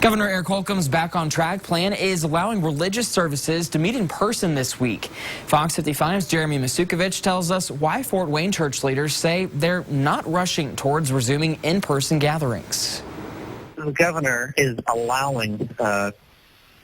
Governor Eric Holcomb's Back on Track plan is allowing religious services to meet in person this week. Fox 55's Jeremy Masukovich tells us why Fort Wayne church leaders say they're not rushing towards resuming in-person gatherings. The governor is allowing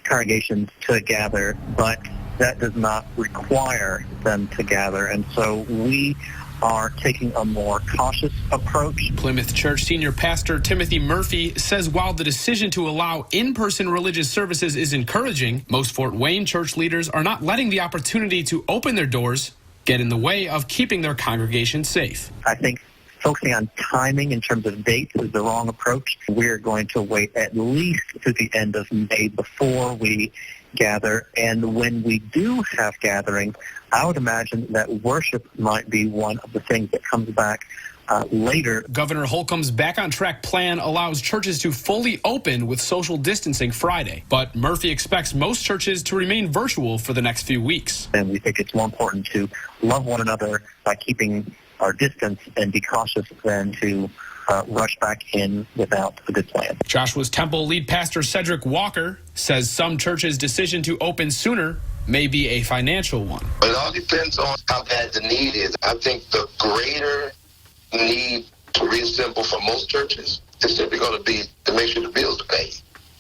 congregations to gather, but that does not require them to gather. And so we are taking a more cautious approach. Plymouth Church senior pastor Timothy Murphy says while the decision to allow in-person religious services is encouraging, most Fort Wayne church leaders are not letting the opportunity to open their doors get in the way of keeping their congregation safe. I think focusing on timing in terms of dates is the wrong approach. We're going to wait at least to the end of May before we gather. And when we do have gatherings, I would imagine that worship might be one of the things that comes back later. Governor Holcomb's Back on Track plan allows churches to fully open with social distancing Friday, but Murphy expects most churches to remain virtual for the next few weeks. And we think it's more important to love one another by keeping our distance and be cautious than to rush back in without a good plan. Joshua's Temple lead pastor Cedric Walker says some churches' decision to open sooner may be a financial one. It all depends on how bad the need is. I think the greater need to reassemble for most churches is simply going to be to make sure the bills are paid.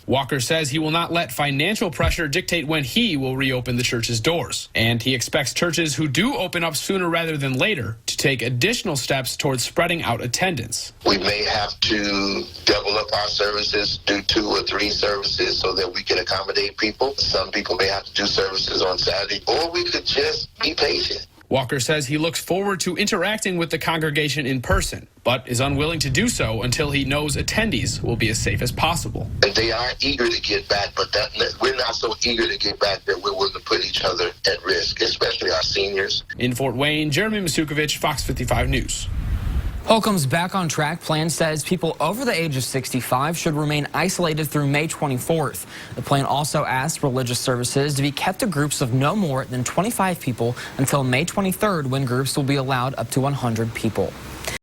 Walker says he will not let financial pressure dictate when he will reopen the church's doors. And he expects churches who do open up sooner rather than later to take additional steps towards spreading out attendance. We may have to double up our services, do 2 or 3 services so that we can accommodate people. Some people may have to do services on Saturday, or we could just be patient. Walker says he looks forward to interacting with the congregation in person, but is unwilling to do so until he knows attendees will be as safe as possible. And they are eager to get back, but we're not so eager to get back that we're willing to put each other at risk, especially our seniors. In Fort Wayne, Jeremy Masukovich, Fox 55 News. Holcomb's Back on Track plan says people over the age of 65 should remain isolated through May 24th. The plan also asks religious services to be kept to groups of no more than 25 people until May 23rd, when groups will be allowed up to 100 people.